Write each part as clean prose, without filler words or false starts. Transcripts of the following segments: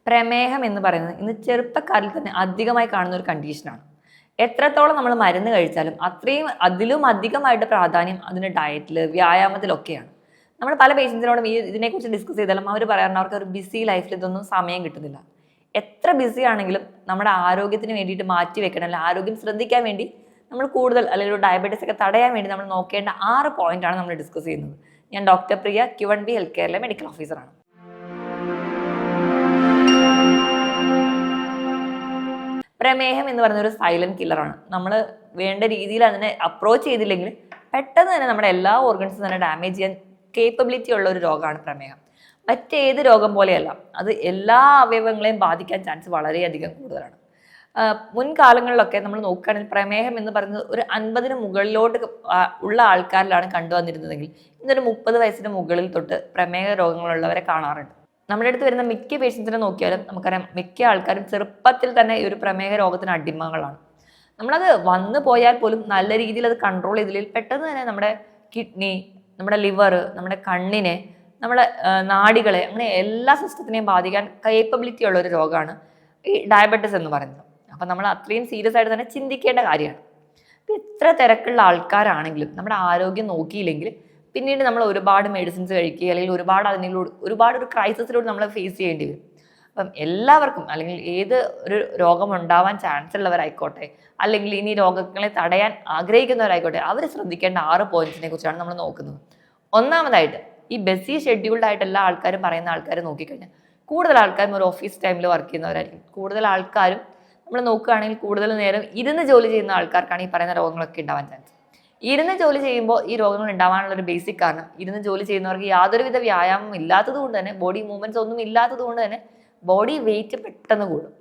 പ്രമേഹം എന്ന് പറയുന്നത് ഇന്ന് ചെറുപ്പക്കാരിൽ തന്നെ അധികമായി കാണുന്ന ഒരു കണ്ടീഷനാണ്. എത്രത്തോളം നമ്മൾ മരുന്ന് കഴിച്ചാലും അത്രയും അതിലും അധികമായിട്ട് പ്രാധാന്യം അതിന് ഡയറ്റിൽ, വ്യായാമത്തിലൊക്കെയാണ്. നമ്മൾ പല പേഷ്യൻസിനോടും ഇതിനെക്കുറിച്ച് ഡിസ്കസ് ചെയ്താലും അവർ പറയാറുണ്ട് അവർക്ക് ഒരു ബിസി ലൈഫിൽ ഇതൊന്നും സമയം കിട്ടുന്നില്ല. എത്ര ബിസി ആണെങ്കിലും നമ്മുടെ ആരോഗ്യത്തിന് വേണ്ടിയിട്ട് മാറ്റി വെക്കണം, അല്ലെങ്കിൽ ആരോഗ്യം ശ്രദ്ധിക്കാൻ വേണ്ടി നമ്മൾ കൂടുതൽ, അല്ലെങ്കിൽ ഒരു ഡയബറ്റീസ് ഒക്കെ തടയാൻ വേണ്ടി നമ്മൾ നോക്കേണ്ട 6 പോയിന്റാണ് നമ്മൾ ഡിസ്കസ് ചെയ്യുന്നത്. ഞാൻ ഡോക്ടർ പ്രിയ, Q1B ഹെൽത്ത് കെയറിലെ മെഡിക്കൽ ഓഫീസറാണ്. പ്രമേഹം എന്ന് പറയുന്ന ഒരു സൈലന്റ് കില്ലറാണ്. നമ്മൾ വേണ്ട രീതിയിൽ അതിനെ അപ്രോച്ച് ചെയ്തില്ലെങ്കിൽ പെട്ടെന്ന് തന്നെ നമ്മുടെ എല്ലാ ഓർഗൻസും തന്നെ ഡാമേജ് ചെയ്യാൻ കേപ്പബിലിറ്റി ഉള്ള ഒരു രോഗമാണ് പ്രമേഹം. മറ്റേത് രോഗം പോലെയല്ല, അത് എല്ലാ അവയവങ്ങളെയും ബാധിക്കാൻ ചാൻസ് വളരെയധികം കൂടുതലാണ്. മുൻകാലങ്ങളിലൊക്കെ നമ്മൾ നോക്കുകയാണെങ്കിൽ പ്രമേഹം എന്ന് പറയുന്നത് ഒരു 50-ന് മുകളിലോട്ട് ഉള്ള ആൾക്കാരിലാണ് കണ്ടുവന്നിരുന്നതെങ്കിൽ ഇന്നൊരു 30 വയസ്സിന് മുകളിൽ തൊട്ട് പ്രമേഹ രോഗങ്ങളുള്ളവരെ കാണാറുണ്ട്. നമ്മുടെ അടുത്ത് വരുന്ന മിക്ക പേഷ്യൻസിനെ നോക്കിയാലും നമുക്കറിയാം മിക്ക ആൾക്കാരും ചെറുപ്പത്തിൽ തന്നെ ഈ ഒരു പ്രമേഹ രോഗത്തിന് അടിമകളാണ്. നമ്മളത് വന്നു പോയാൽ പോലും നല്ല രീതിയിൽ അത് കൺട്രോൾ ചെയ്തില്ലെങ്കിൽ പെട്ടെന്ന് തന്നെ നമ്മുടെ കിഡ്നി, നമ്മുടെ ലിവർ, നമ്മുടെ കണ്ണിനെ, നമ്മുടെ നാഡികളെ, അങ്ങനെ എല്ലാ സിസ്റ്റത്തിനെയും ബാധിക്കാൻ കേപ്പബിലിറ്റി ഉള്ള ഒരു രോഗമാണ് ഈ ഡയബറ്റിസ് എന്ന് പറയുന്നത്. അപ്പം നമ്മൾ അത്രയും സീരിയസ് ആയിട്ട് തന്നെ ചിന്തിക്കേണ്ട കാര്യമാണ്. ഇപ്പം എത്ര തിരക്കുള്ള ആൾക്കാരാണെങ്കിലും നമ്മുടെ ആരോഗ്യം നോക്കിയില്ലെങ്കിൽ പിന്നീട് നമ്മൾ ഒരുപാട് മെഡിസിൻസ് കഴിക്കുക, അല്ലെങ്കിൽ ഒരുപാട് ഒരു ക്രൈസിസിലൂടെ നമ്മൾ ഫേസ് ചെയ്യേണ്ടി വരും. അപ്പം എല്ലാവർക്കും, അല്ലെങ്കിൽ ഏത് ഒരു രോഗം ഉണ്ടാവാൻ ചാൻസ് ഉള്ളവരായിക്കോട്ടെ, അല്ലെങ്കിൽ ഇനി രോഗങ്ങളെ തടയാൻ ആഗ്രഹിക്കുന്നവരായിക്കോട്ടെ, അവർ ശ്രദ്ധിക്കേണ്ട 6 പോയിന്റ്സിനെ കുറിച്ചാണ് നമ്മൾ നോക്കുന്നത്. ഒന്നാമതായിട്ട്, ഈ ബിസി ഷെഡ്യൂൾഡ് ആയിട്ട് എല്ലാ ആൾക്കാരും പറയുന്ന ആൾക്കാർ നോക്കിക്കഴിഞ്ഞാൽ കൂടുതൽ ആൾക്കാരും ഒരു ഓഫീസ് ടൈമിൽ വർക്ക് ചെയ്യുന്നവരായിരിക്കും. കൂടുതൽ ആൾക്കാരും നമ്മൾ നോക്കുകയാണെങ്കിൽ കൂടുതൽ നേരം ഇരുന്ന് ജോലി ചെയ്യുന്ന ആൾക്കാർക്കാണ് ഈ പറയുന്ന രോഗങ്ങളൊക്കെ ഉണ്ടാവാൻ ചാൻസ്. ഇരുന്ന് ജോലി ചെയ്യുമ്പോൾ ഈ രോഗങ്ങൾ ഉണ്ടാവാനുള്ള ഒരു ബേസിക് കാരണം, ഇരുന്ന് ജോലി ചെയ്യുന്നവർക്ക് യാതൊരുവിധ വ്യായാമം ഇല്ലാത്തത് കൊണ്ട് തന്നെ, ബോഡി മൂവ്മെന്റ്സ് ഒന്നും ഇല്ലാത്തത് കൊണ്ട് തന്നെ ബോഡി വെയിറ്റ് പെട്ടെന്ന് കൂടും.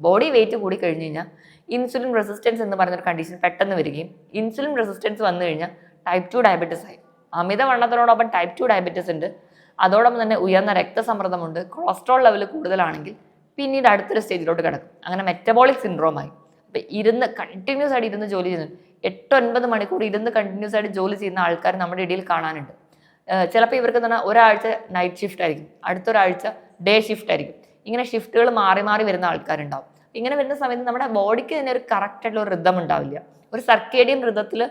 ബോഡി വെയിറ്റ് കൂടി കഴിഞ്ഞ് കഴിഞ്ഞാൽ ഇൻസുലിൻ റെസിസ്റ്റൻസ് എന്ന് പറയുന്നൊരു കണ്ടീഷൻ പെട്ടെന്ന് വരികയും, ഇൻസുലിൻ റെസിസ്റ്റൻസ് വന്നു കഴിഞ്ഞാൽ ടൈപ്പ് 2 ഡയബറ്റീസ് ആയി. അമിതവണ്ണത്തിനോടൊപ്പം ടൈപ്പ് 2 ഡയബറ്റീസ് ഉണ്ട്. അതോടൊപ്പം തന്നെ ഉയർന്ന രക്തസമ്മർദ്ദമുണ്ട്. കൊളസ്ട്രോൾ ലെവൽ കൂടുതലാണെങ്കിൽ പിന്നീട് അടുത്തൊരു സ്റ്റേജിലോട്ട് കിടക്കും. അങ്ങനെ മെറ്റബോളിക് സിൻഡ്രോമായി. അപ്പം കണ്ടിന്യൂസ് ആയിട്ട് ഇരുന്ന് ജോലി ചെയ്യുന്നുണ്ട്. 8-9 മണിക്കൂർ ഇരുന്ന് കണ്ടിന്യൂസ് ആയിട്ട് ജോലി ചെയ്യുന്ന ആൾക്കാർ നമ്മുടെ ഇടയിൽ കാണാനുണ്ട്. ചിലപ്പോൾ ഇവർക്ക് തന്നെ ഒരാഴ്ച നൈറ്റ് ഷിഫ്റ്റ് ആയിരിക്കും, അടുത്തൊരാഴ്ച ഡേ ഷിഫ്റ്റ് ആയിരിക്കും. ഇങ്ങനെ ഷിഫ്റ്റുകൾ മാറി മാറി വരുന്ന ആൾക്കാരുണ്ടാവും. ഇങ്ങനെ വരുന്ന സമയത്ത് നമ്മുടെ ബോഡിക്ക് തന്നെ ഒരു കറക്റ്റ് ആയിട്ടുള്ള ഒരു റിതം ഉണ്ടാവില്ല. ഒരു സർക്കേഡിയൻ റിതത്തിൽ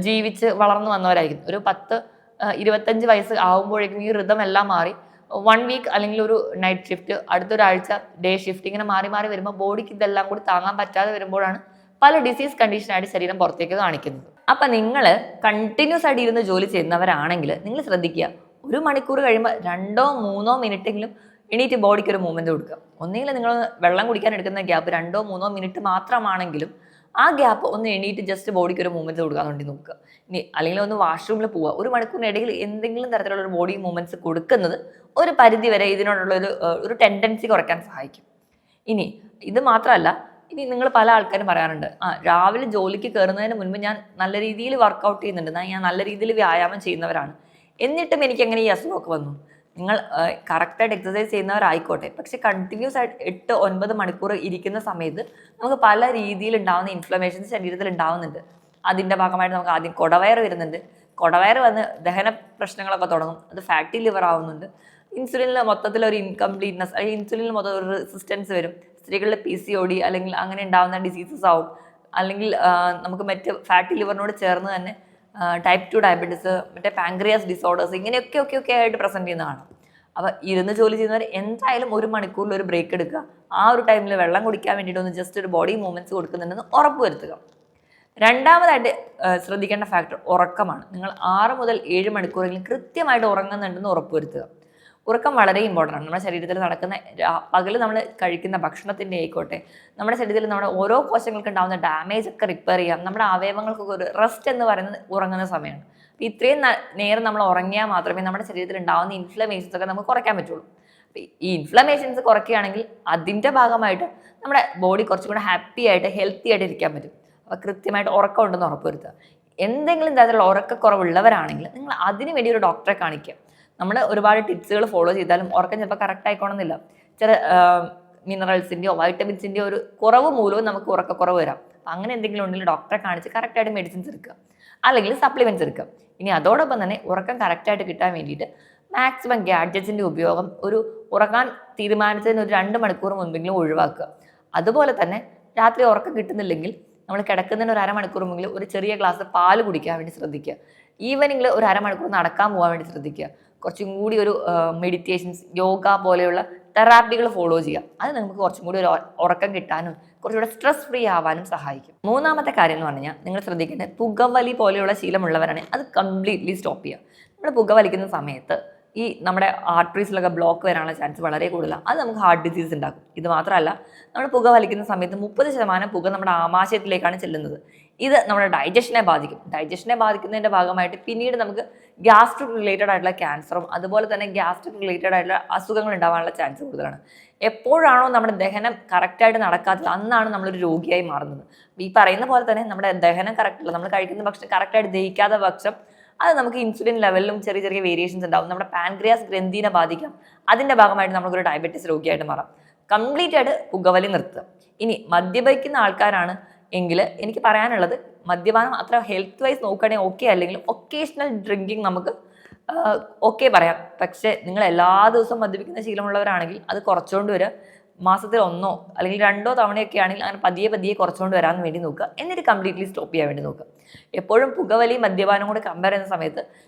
ജീവിച്ച് വളർന്നു വന്നവരായിരിക്കും. ഒരു 10-25 വയസ്സ് ആകുമ്പോഴേക്കും ഈ റിതം എല്ലാം മാറി 1 വീക്ക് അല്ലെങ്കിൽ ഒരു നൈറ്റ് ഷിഫ്റ്റ്, അടുത്തൊരാഴ്ച ഡേ ഷിഫ്റ്റ്, ഇങ്ങനെ മാറി മാറി വരുമ്പോൾ ബോഡിക്ക് ഇതെല്ലാം കൂടി താങ്ങാൻ പറ്റാതെ വരുമ്പോഴാണ് പല ഡിസീസ് കണ്ടീഷനായിട്ട് ശരീരം പുറത്തേക്ക് കാണിക്കുന്നത്. അപ്പം നിങ്ങൾ കണ്ടിന്യൂസ് ആയിട്ട് ഇരുന്ന് ജോലി ചെയ്യുന്നവരാണെങ്കിൽ നിങ്ങൾ ശ്രദ്ധിക്കുക, 1 മണിക്കൂർ കഴിയുമ്പോൾ 2-3 മിനിറ്റെങ്കിലും എണീറ്റ് ബോഡിക്ക് ഒരു മൂവ്മെന്റ് കൊടുക്കുക. ഒന്നുകിൽ നിങ്ങൾ വെള്ളം കുടിക്കാൻ എടുക്കുന്ന ഗ്യാപ്പ് 2-3 മിനിറ്റ് മാത്രമാണെങ്കിലും ആ ഗ്യാപ്പ് ഒന്ന് എണീറ്റ് ജസ്റ്റ് ബോഡിക്ക് ഒരു മൂവ്മെന്റ് കൊടുക്കാൻ വേണ്ടി നോക്കുക. ഇനി അല്ലെങ്കിൽ ഒന്ന് വാഷ്റൂമിൽ പോവുക. 1 മണിക്കൂറിനിടയിൽ എന്തെങ്കിലും തരത്തിലുള്ള ഒരു ബോഡി മൂവ്മെന്റ്സ് കൊടുക്കുന്നത് ഒരു പരിധി വരെ ഇതിനോടുള്ള ഒരു ടെൻഡൻസി കുറയ്ക്കാൻ സഹായിക്കും. ഇനി ഇത് മാത്രമല്ല, ഇനി നിങ്ങൾ പല ആൾക്കാരും പറയാറുണ്ട്, രാവിലെ ജോലിക്ക് കയറുന്നതിന് മുൻപ് ഞാൻ നല്ല രീതിയിൽ വർക്കൗട്ട് ചെയ്യുന്നുണ്ട്, ഞാൻ നല്ല രീതിയിൽ വ്യായാമം ചെയ്യുന്നവരാണ്, എന്നിട്ടും എനിക്ക് എങ്ങനെ ഈ അസുഖമൊക്കെ വന്നു? നിങ്ങൾ കറക്റ്റായിട്ട് എക്സസൈസ് ചെയ്യുന്നവരായിക്കോട്ടെ, പക്ഷെ കണ്ടിന്യൂസ് ആയിട്ട് 8-9 മണിക്കൂർ ഇരിക്കുന്ന സമയത്ത് നമുക്ക് പല രീതിയിൽ ഉണ്ടാകുന്ന ഇൻഫ്ലമേഷൻസ് ശരീരത്തിൽ ഉണ്ടാവുന്നുണ്ട്. അതിൻ്റെ ഭാഗമായിട്ട് നമുക്ക് ആദ്യം കുടവയർ വരുന്നുണ്ട്. കുടവയർ വന്ന് ദഹന പ്രശ്നങ്ങളൊക്കെ തുടങ്ങും. അത് ഫാറ്റി ലിവർ ആവുന്നുണ്ട്. ഇൻസുലിനിൽ മൊത്തത്തിൽ ഒരു ഇൻകംപ്ലീറ്റ്നെസ്, അല്ലെങ്കിൽ ഇൻസുലിനിൽ മൊത്തം ഒരു റെസിസ്റ്റൻസ് വരും. സ്ത്രീകളിലെ PCOD അല്ലെങ്കിൽ അങ്ങനെ ഉണ്ടാകുന്ന ഡിസീസസ് ആവും. അല്ലെങ്കിൽ നമുക്ക് മറ്റ് ഫാറ്റി ലിവറിനോട് ചേർന്ന് തന്നെ ടൈപ്പ് 2 ഡയബറ്റീസ്, മറ്റേ പാങ്ക്രിയാസ് ഡിസോർഡേഴ്സ്, ഇങ്ങനെയൊക്കെ ആയിട്ട് പ്രസന്റ് ചെയ്യുന്നതാണ്. അപ്പോൾ ഇരുന്ന് ജോലി ചെയ്യുന്നവർ എന്തായാലും 1 മണിക്കൂറിൽ ഒരു ബ്രേക്ക് എടുക്കുക. ആ ഒരു ടൈമിൽ വെള്ളം കുടിക്കാൻ വേണ്ടിയിട്ട് ഒന്ന് ജസ്റ്റ് ഒരു ബോഡി മൂവ്മെന്റ്സ് കൊടുക്കുന്നുണ്ടെന്ന് ഉറപ്പുവരുത്തുക. രണ്ടാമതായിട്ട് ശ്രദ്ധിക്കേണ്ട ഫാക്ടർ ഉറക്കമാണ്. നിങ്ങൾ 6 മുതൽ 7 മണിക്കൂറെങ്കിലും കൃത്യമായിട്ട് ഉറങ്ങുന്നുണ്ടെന്ന് ഉറപ്പുവരുത്തുക. ഉറക്കം വളരെ ഇമ്പോർട്ടൻ്റ് ആണ്. നമ്മുടെ ശരീരത്തിൽ നടക്കുന്ന പകൽ നമ്മൾ കഴിക്കുന്ന ഭക്ഷണത്തിൻ്റെ ആയിക്കോട്ടെ, നമ്മുടെ ശരീരത്തിൽ നമ്മുടെ ഓരോ കോശങ്ങൾക്ക് ഉണ്ടാകുന്ന ഡാമേജ് ഒക്കെ റിപ്പയർ ചെയ്യാം. നമ്മുടെ അവയവങ്ങൾക്കൊക്കെ ഒരു റെസ്റ്റ് എന്ന് പറയുന്നത് ഉറങ്ങുന്ന സമയമാണ്. അപ്പോൾ ഇത്രയും നേരം നമ്മൾ ഉറങ്ങിയാൽ മാത്രമേ നമ്മുടെ ശരീരത്തിൽ ഉണ്ടാകുന്ന ഇൻഫ്ലമേഷൻസ് ഒക്കെ നമുക്ക് കുറയ്ക്കാൻ പറ്റുള്ളൂ. ഈ ഇൻഫ്ലമേഷൻസ് കുറയ്ക്കുകയാണെങ്കിൽ അതിൻ്റെ ഭാഗമായിട്ട് നമ്മുടെ ബോഡി കുറച്ചും കൂടെ ഹാപ്പി ആയിട്ട് ഹെൽത്തി ആയിട്ട് ഇരിക്കാൻ പറ്റും. അപ്പോൾ കൃത്യമായിട്ട് ഉറക്കം ഉണ്ടെന്ന് ഉറപ്പുവരുത്തുക. എന്തെങ്കിലും തരത്തിലുള്ള ഉറക്കക്കുറവുള്ളവരാണെങ്കിൽ നിങ്ങൾ അതിന് വേണ്ടി ഒരു ഡോക്ടറെ കാണിക്കുക. നമ്മൾ ഒരുപാട് ടിപ്സുകൾ ഫോളോ ചെയ്താലും ഉറക്കം ചിലപ്പോൾ കറക്റ്റ് ആയിക്കോണമെന്നില്ല. ചില മിനറൽസിൻ്റെയോ വൈറ്റമിൻസിൻ്റെയോ ഒരു കുറവ് മൂലവും നമുക്ക് ഉറക്കക്കുറവ് വരാം. അങ്ങനെ എന്തെങ്കിലും ഉണ്ടെങ്കിൽ ഡോക്ടറെ കാണിച്ച് കറക്റ്റായിട്ട് മെഡിസിൻസ് എടുക്കുക, അല്ലെങ്കിൽ സപ്ലിമെൻറ്റ്സ് എടുക്കുക. ഇനി അതോടൊപ്പം തന്നെ ഉറക്കം കറക്റ്റായിട്ട് കിട്ടാൻ വേണ്ടിയിട്ട് മാക്സിമം ഗാഡ്ജറ്റ്സിൻ്റെ ഉപയോഗം ഒരു ഉറങ്ങാൻ തീരുമാനിച്ചതിന് ഒരു 2 മണിക്കൂർ മുൻപെങ്കിലും ഒഴിവാക്കുക. അതുപോലെ തന്നെ രാത്രി ഉറക്കം കിട്ടുന്നില്ലെങ്കിൽ നമ്മൾ കിടക്കുന്നതിന് ഒരു അരമണിക്കൂർ മുമ്പിൽ ഒരു ചെറിയ ഗ്ലാസ് പാല് കുടിക്കാൻ വേണ്ടി ശ്രദ്ധിക്കുക. ഈവനിങ്ങിൽ ഒരു അരമണിക്കൂർ നടക്കാൻ പോകാൻ വേണ്ടി ശ്രദ്ധിക്കുക. കുറച്ചും കൂടി ഒരു മെഡിറ്റേഷൻസ്, യോഗ പോലെയുള്ള തെറാപ്പികൾ ഫോളോ ചെയ്യുക. അത് നമുക്ക് കുറച്ചും കൂടി ഒരു ഉറക്കം കിട്ടാനും കുറച്ചുകൂടെ സ്ട്രെസ് ഫ്രീ ആവാനും സഹായിക്കും. മൂന്നാമത്തെ കാര്യം എന്ന് പറഞ്ഞാൽ നിങ്ങൾ ശ്രദ്ധിക്കേണ്ടത് പുകവലി പോലെയുള്ള ശീലമുള്ളവരാണെങ്കിൽ അത് കംപ്ലീറ്റ്ലി സ്റ്റോപ്പ് ചെയ്യുക. നമ്മൾ പുകവലിക്കുന്ന സമയത്ത് ഈ നമ്മുടെ ആർട്ടറീസിലൊക്കെ ബ്ലോക്ക് വരാനുള്ള ചാൻസ് വളരെ കൂടുതലാണ്. അത് നമുക്ക് ഹാർട്ട് ഡിസീസ് ഉണ്ടാക്കും. ഇത് മാത്രമല്ല, നമ്മൾ പുക വലിക്കുന്ന സമയത്ത് 30% പുക നമ്മുടെ ആമാശയത്തിലേക്കാണ് ചെല്ലുന്നത്. ഇത് നമ്മുടെ ഡൈജഷനെ ബാധിക്കും. ഡൈജഷനെ ബാധിക്കുന്നതിൻ്റെ ഭാഗമായിട്ട് പിന്നീട് നമുക്ക് ഗ്യാസ്ട്രിക് റിലേറ്റഡ് ആയിട്ടുള്ള ക്യാൻസറും അതുപോലെ തന്നെ ഗ്യാസ്ട്രിക് റിലേറ്റഡ് ആയിട്ടുള്ള അസുഖങ്ങൾ ഉണ്ടാവാനുള്ള ചാൻസ് കൂടുതലാണ്. എപ്പോഴാണോ നമ്മുടെ ദഹനം കറക്റ്റായിട്ട് നടക്കാത്തത് അന്നാണ് നമ്മളൊരു രോഗിയായി മാറുന്നത്. ഈ പറയുന്ന പോലെ തന്നെ നമ്മുടെ ദഹനം കറക്റ്റല്ല, നമ്മൾ കഴിക്കുന്ന ഭക്ഷണം കറക്റ്റായിട്ട് ദഹിക്കാത്ത പക്ഷം അത് നമുക്ക് ഇൻസുലിൻ ലെവലിലും ചെറിയ ചെറിയ വേരിയേഷൻസ് ഉണ്ടാവും. നമ്മുടെ പാൻക്രിയാസ് ഗ്രന്ഥിനെ ബാധിക്കാം. അതിൻ്റെ ഭാഗമായിട്ട് നമുക്കൊരു ഡയബറ്റീസ് രോഗിയായിട്ട് മാറാം. കംപ്ലീറ്റ് ആയിട്ട് പുകവലി നിർത്തുക. ഇനി മദ്യപിക്കുന്ന ആൾക്കാരാണ് എങ്കിൽ എനിക്ക് പറയാനുള്ളത്, മദ്യപാനം അത്ര ഹെൽത്ത് വൈസ് നോക്കുകയാണെങ്കിൽ ഓക്കെ, അല്ലെങ്കിൽ ഒക്കേഷണൽ ഡ്രിങ്കിങ് നമുക്ക് ഓക്കെ പറയാം. പക്ഷേ നിങ്ങൾ എല്ലാ ദിവസവും മദ്യപിക്കുന്ന ശീലമുള്ളവരാണെങ്കിൽ അത് കുറച്ചുകൊണ്ട് വരിക. മാസത്തിൽ 1 അല്ലെങ്കിൽ 2 തവണയൊക്കെ ആണെങ്കിൽ അങ്ങനെ പതിയെ പതിയെ കുറച്ചുകൊണ്ട് വരാൻ വേണ്ടി നോക്കുക. എന്നിട്ട് കംപ്ലീറ്റ്ലി സ്റ്റോപ്പ് ചെയ്യാൻ വേണ്ടി നോക്കുക. എപ്പോഴും പുകവലി മദ്യപാനം കൂടെ കമ്പയർ ചെയ്യുന്ന സമയത്ത്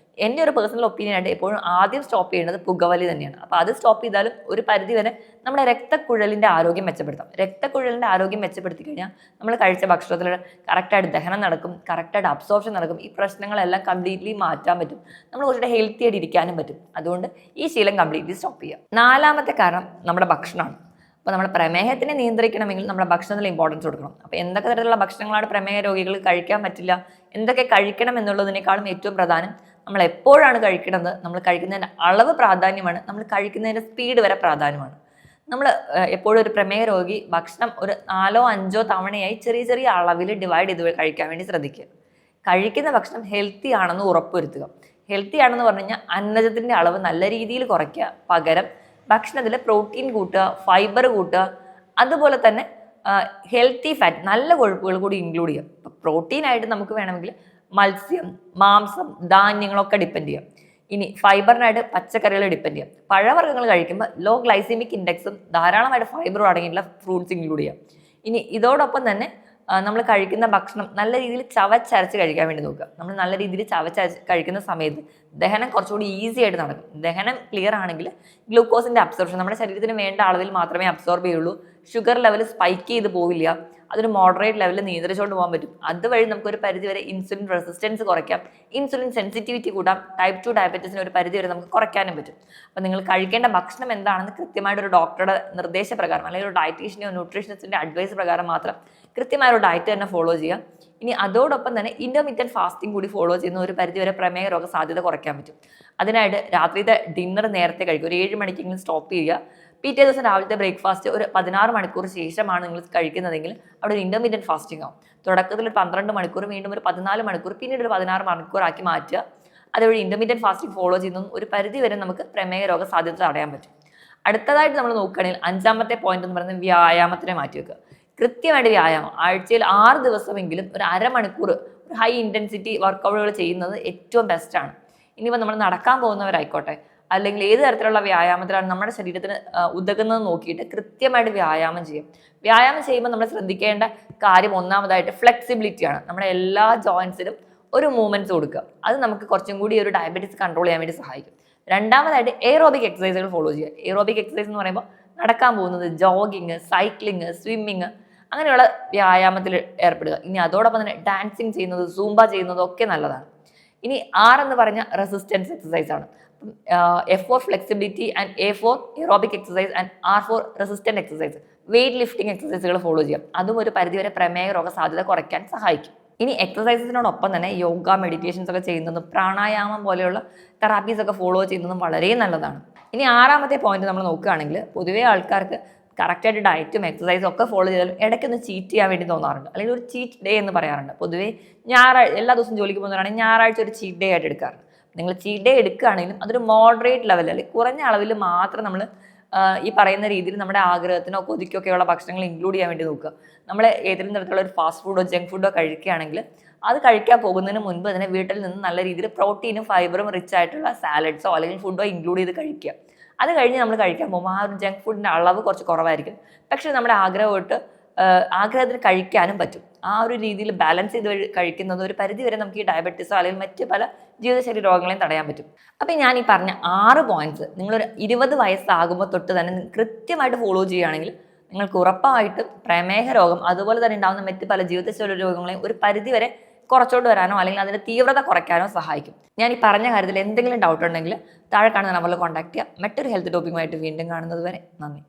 എൻ്റെ ഒരു പേഴ്സണൽ ഒപ്പീനിയൻ ആയിട്ട് എപ്പോഴും ആദ്യം സ്റ്റോപ്പ് ചെയ്യേണ്ടത് പുകവലി തന്നെയാണ്. അപ്പോൾ അത് സ്റ്റോപ്പ് ചെയ്താലും ഒരു പരിധി വരെ നമ്മുടെ രക്തക്കുഴലിൻ്റെ ആരോഗ്യം മെച്ചപ്പെടുത്താം. രക്തക്കുഴലിൻ്റെ ആരോഗ്യം മെച്ചപ്പെടുത്തി കഴിഞ്ഞാൽ നമ്മൾ കഴിച്ച ഭക്ഷണത്തിൽ കറക്റ്റായിട്ട് ദഹനം നടക്കും, കറക്റ്റായിട്ട് അബ്സോർപ്ഷൻ നടക്കും. ഈ പ്രശ്നങ്ങളെല്ലാം കംപ്ലീറ്റ്ലി മാറ്റാൻ പറ്റും. നമ്മൾ കുറച്ചുകൂടെ ഹെൽത്തി ആയിട്ട് ഇരിക്കാനും പറ്റും. അതുകൊണ്ട് ഈ ശീലം കംപ്ലീറ്റ്ലി സ്റ്റോപ്പ് ചെയ്യുക. 4ാമത്തെ കാരണം നമ്മുടെ ഭക്ഷണമാണ്. അപ്പോൾ നമ്മുടെ പ്രമേഹത്തിനെ നിയന്ത്രിക്കണമെങ്കിൽ നമ്മുടെ ഭക്ഷണത്തിൽ ഇമ്പോർട്ടൻസ് കൊടുക്കണം. അപ്പോൾ എന്തൊക്കെ തരത്തിലുള്ള ഭക്ഷണങ്ങളാണ് പ്രമേഹ രോഗികൾക്ക് കഴിക്കാൻ പറ്റില്ല, എന്തൊക്കെ കഴിക്കണം എന്നുള്ളതിനേക്കാളും ഏറ്റവും പ്രധാനം നമ്മൾ എപ്പോഴാണ് കഴിക്കുന്നത്, നമ്മൾ കഴിക്കുന്നതിൻ്റെ അളവ് പ്രാധാന്യമാണ്, നമ്മൾ കഴിക്കുന്നതിൻ്റെ സ്പീഡ് വരെ പ്രാധാന്യമാണ്. നമ്മൾ എപ്പോഴും ഒരു പ്രമേഹ രോഗി ഭക്ഷണം ഒരു 4-5 തവണയായി ചെറിയ ചെറിയ അളവിൽ ഡിവൈഡ് ചെയ്ത് കഴിക്കാൻ വേണ്ടി ശ്രദ്ധിക്കുക. കഴിക്കുന്ന ഭക്ഷണം ഹെൽത്തി ആണെന്ന് ഉറപ്പുവരുത്തുക. ഹെൽത്തി ആണെന്ന് പറഞ്ഞു കഴിഞ്ഞാൽ അന്നജത്തിൻ്റെ അളവ് നല്ല രീതിയിൽ കുറയ്ക്കുക. പകരം ഭക്ഷണത്തിൽ പ്രോട്ടീൻ കൂട്ടുക, ഫൈബർ കൂട്ടുക, അതുപോലെ തന്നെ ഹെൽത്തി ഫാറ്റ്, നല്ല കൊഴുപ്പുകൾ കൂടി ഇൻക്ലൂഡ് ചെയ്യാം. ഇപ്പോൾ പ്രോട്ടീനായിട്ട് നമുക്ക് വേണമെങ്കിൽ മത്സ്യം, മാംസം, ധാന്യങ്ങളൊക്കെ ഡിപ്പെൻഡ് ചെയ്യാം. ഇനി ഫൈബറിനായിട്ട് പച്ചക്കറികൾ ഡിപ്പെൻഡ് ചെയ്യാം. പഴവർഗ്ഗങ്ങൾ കഴിക്കുമ്പോൾ ലോ ഗ്ലൈസീമിക് ഇൻഡെക്സും ധാരാളമായിട്ട് ഫൈബറും അടങ്ങിയിട്ടുള്ള ഫ്രൂട്ട്സ് ഇൻക്ലൂഡ് ചെയ്യാം. ഇനി ഇതോടൊപ്പം തന്നെ നമ്മൾ കഴിക്കുന്ന ഭക്ഷണം നല്ല രീതിയിൽ ചവച്ചരച്ച് കഴിക്കാൻ വേണ്ടി നോക്കുക. നമ്മൾ നല്ല രീതിയിൽ ചവച്ചരച്ച് കഴിക്കുന്ന സമയത്ത് ദഹനം കുറച്ചുകൂടി ഈസി ആയിട്ട് നടക്കും. ദഹനം ക്ലിയർ ആണെങ്കിൽ ഗ്ലൂക്കോസിൻ്റെ അബ്സോർപ്ഷൻ നമ്മുടെ ശരീരത്തിന് വേണ്ട അളവിൽ മാത്രമേ അബ്സോർബ് ചെയ്യുള്ളൂ. ഷുഗർ ലെവൽ സ്പൈക്ക് ചെയ്ത് പോവില്ല. അതൊരു മോഡറേറ്റ് ലെവലിൽ നിയന്ത്രിച്ചുകൊണ്ട് പോകാൻ പറ്റും. അതുവഴി നമുക്കൊരു പരിധി വരെ ഇൻസുലിൻ റെസിസ്റ്റൻസ് കുറയ്ക്കാം, ഇൻസുലിൻ സെൻസിറ്റിവിറ്റി കൂട്ടാം, ടൈപ്പ് 2 ഡയബറ്റീസിന് ഒരു പരിധി വരെ നമുക്ക് കുറയ്ക്കാനും പറ്റും. അപ്പോൾ നിങ്ങൾ കഴിക്കേണ്ട ഭക്ഷണം എന്താണെന്ന് കൃത്യമായിട്ടൊരു ഡോക്ടറുടെ നിർദ്ദേശപ്രകാരം അല്ലെങ്കിൽ ഒരു ഡയറ്റീഷ്യൻ്റെയോ ന്യൂട്രീഷനിസ്റ്റിൻ്റെ അഡ്വൈസ് പ്രകാരം മാത്രം കൃത്യമായൊരു ഡയറ്റ് തന്നെ ഫോളോ ചെയ്യുക. ഇനി അതോടൊപ്പം തന്നെ ഇൻ്റർമീഡിയറ്റ് ഫാസ്റ്റിംഗ് കൂടി ഫോളോ ചെയ്യുന്ന ഒരു പരിധി വരെ പ്രമേഹ രോഗ സാധ്യത കുറയ്ക്കാൻ പറ്റും. അതിനായിട്ട് രാത്രിത്തെ ഡിന്നർ നേരത്തെ കഴിക്കുക. ഒരു 7 മണിക്കെങ്കിലും സ്റ്റോപ്പ് ചെയ്യുക. പിറ്റേ ദിവസം രാവിലത്തെ ബ്രേക്ക്ഫാസ്റ്റ് ഒരു 16 മണിക്കൂർ ശേഷമാണ് നിങ്ങൾ കഴിക്കുന്നതെങ്കിൽ അവിടെ ഒരു ഇൻ്റർമീഡിയറ്റ് ഫാസ്റ്റിംഗ് ആവും. തുടക്കത്തിൽ ഒരു 12 മണിക്കൂർ, വീണ്ടും ഒരു 14 മണിക്കൂർ, പിന്നീട് ഒരു 16 മണിക്കൂറാക്കി മാറ്റുക. അതുവഴി ഇൻ്റർമീഡിയറ്റ് ഫാസ്റ്റിംഗ് ഫോളോ ചെയ്യുന്നതും ഒരു പരിധി വരെ നമുക്ക് പ്രമേഹ രോഗ സാധ്യത തടയാൻ പറ്റും. അടുത്തതായിട്ട് നമ്മൾ നോക്കുകയാണെങ്കിൽ 5ാമത്തെ പോയിന്റ് എന്ന് പറയുന്നത് വ്യായാമത്തിനെ മാറ്റി വെക്കുക. കൃത്യമായിട്ട് വ്യായാമം ആഴ്ചയിൽ 6 ദിവസമെങ്കിലും ഒരു അരമണിക്കൂർ ഒരു ഹൈ ഇൻറ്റൻസിറ്റി വർക്കൗട്ടുകൾ ചെയ്യുന്നത് ഏറ്റവും ബെസ്റ്റാണ്. ഇനിയിപ്പോൾ നമ്മൾ നടക്കാൻ പോകുന്നവരായിക്കോട്ടെ, അല്ലെങ്കിൽ ഏത് തരത്തിലുള്ള വ്യായാമത്തിലാണ് നമ്മുടെ ശരീരത്തിന് ഉതകുന്നത് നോക്കിയിട്ട് കൃത്യമായിട്ട് വ്യായാമം ചെയ്യും. വ്യായാമം ചെയ്യുമ്പോൾ നമ്മൾ ശ്രദ്ധിക്കേണ്ട കാര്യം ഒന്നാമതായിട്ട് ഫ്ലെക്സിബിലിറ്റിയാണ്. നമ്മുടെ എല്ലാ ജോയിൻസിലും ഒരു മൂവ്മെൻറ്റ്സ് കൊടുക്കുക. അത് നമുക്ക് കുറച്ചും കൂടി ഒരു ഡയബറ്റീസ് കൺട്രോൾ ചെയ്യാൻ വേണ്ടി സഹായിക്കും. രണ്ടാമതായിട്ട് എയറോബിക് എക്സസൈസുകൾ ഫോളോ ചെയ്യുക. എയറോബിക് എക്സസൈസ് എന്ന് പറയുമ്പോൾ നടക്കാൻ പോകുന്നത്, ജോഗിങ്, സൈക്ലിങ്, സ്വിമ്മിങ്, അങ്ങനെയുള്ള വ്യായാമത്തിൽ ഏർപ്പെടുക. ഇനി അതോടൊപ്പം തന്നെ ഡാൻസിങ് ചെയ്യുന്നത്, സൂംബ ചെയ്യുന്നത് ഒക്കെ നല്ലതാണ്. ഇനി R എന്ന് പറഞ്ഞ റെസിസ്റ്റൻസ് എക്സസൈസ് ആണ്. F for flexibility and A for aerobic exercise and R for resistant exercise. Weight lifting എക്സസൈസുകൾ ഫോളോ ചെയ്യാം. അതും ഒരു പരിധിവരെ പ്രമേഹ രോഗ സാധ്യത കുറയ്ക്കാൻ സഹായിക്കും. ഇനി എക്സസൈസിനോടൊപ്പം തന്നെ യോഗ, മെഡിറ്റേഷൻസ് ഒക്കെ ചെയ്യുന്നതും പ്രാണായാമം പോലെയുള്ള തെറാപ്പീസ് ഒക്കെ ഫോളോ ചെയ്യുന്നതും വളരെ നല്ലതാണ്. ഇനി 6ാമത്തെ പോയിന്റ് നമ്മൾ നോക്കുകയാണെങ്കിൽ പൊതുവേ ആൾക്കാർക്ക് കറക്റ്റായിട്ട് ഡയറ്റും എക്സസൈസും ഒക്കെ ഫോളോ ചെയ്താലും ഇടയ്ക്കൊന്ന് ചീറ്റ് ചെയ്യാൻ വേണ്ടി തോന്നാറുണ്ട്, അല്ലെങ്കിൽ ഒരു ചീറ്റ് ഡേ എന്ന് പറയാറുണ്ട്. പൊതുവേ എല്ലാ ദിവസവും ജോലിക്ക് പോകുന്നവരാണെങ്കിൽ ഞായറാഴ്ച ഒരു ചീറ്റ് ഡേ ആയിട്ട് എടുക്കാറുണ്ട്. നിങ്ങൾ ചീറ്റ് ഡേ എടുക്കുകയാണെങ്കിലും അതൊരു മോഡറേറ്റ് ലെവൽ, അല്ലെങ്കിൽ കുറഞ്ഞ അളവിൽ മാത്രം നമ്മൾ ഈ പറയുന്ന രീതിയിൽ നമ്മുടെ ആഗ്രഹത്തിനോ കൊതിക്കൊക്കെയുള്ള ഭക്ഷണങ്ങൾ ഇൻക്ലൂഡ് ചെയ്യാൻ വേണ്ടി നോക്കുക. നമ്മൾ ഏതെങ്കിലും തരത്തിലുള്ള ഒരു ഫാസ്റ്റ് ഫുഡോ ജങ്ക് ഫുഡോ കഴിക്കുകയാണെങ്കിൽ അത് കഴിക്കാൻ പോകുന്നതിന് മുൻപ് തന്നെ വീട്ടിൽ നിന്ന് നല്ല രീതിയിൽ പ്രോട്ടീനും ഫൈബറും റിച്ച് ആയിട്ടുള്ള സാലഡ്സോ അല്ലെങ്കിൽ ഫുഡോ ഇൻക്ലൂഡ് ചെയ്ത് കഴിക്കുക. അത് കഴിഞ്ഞ് നമ്മൾ കഴിക്കാൻ പോകുമ്പോൾ ആ ഒരു ജങ്ക് ഫുഡിൻ്റെ അളവ് കുറച്ച് കുറവായിരിക്കും, പക്ഷേ നമ്മുടെ ആഗ്രഹത്തിന് കഴിക്കാനും പറ്റും. ആ ഒരു രീതിയിൽ ബാലൻസ് ചെയ്ത് കഴിക്കുന്നത് ഒരു പരിധി വരെ നമുക്ക് ഈ ഡയബറ്റീസോ അല്ലെങ്കിൽ മറ്റ് പല ജീവിതശൈലി രോഗങ്ങളെയും തടയാൻ പറ്റും. അപ്പം ഞാൻ ഈ പറഞ്ഞ 6 പോയിന്റ്സ് നിങ്ങളൊരു 20 വയസ്സാകുമ്പോൾ തൊട്ട് തന്നെ കൃത്യമായിട്ട് ഫോളോ ചെയ്യുകയാണെങ്കിൽ നിങ്ങൾക്ക് ഉറപ്പായിട്ടും പ്രമേഹ രോഗം അതുപോലെ തന്നെ ഉണ്ടാകുന്ന മറ്റ് പല ജീവിതശൈലി രോഗങ്ങളെയും ഒരു പരിധി വരെ കുറച്ചോണ്ട് വരാനോ അല്ലെങ്കിൽ അതിന്റെ തീവ്രത കുറയ്ക്കാനോ സഹായിക്കും. ഞാൻ ഈ പറഞ്ഞ കാര്യത്തിൽ എന്തെങ്കിലും ഡൗട്ട് ഉണ്ടെങ്കിൽ താഴെ കാണുന്ന നമ്പറിൽ കോൺടാക്ട് ചെയ്യുക. മറ്റൊരു ഹെൽത്ത് ടോപ്പിക്കുമായിട്ട് വീണ്ടും കാണുന്നത് വരെ നന്ദി.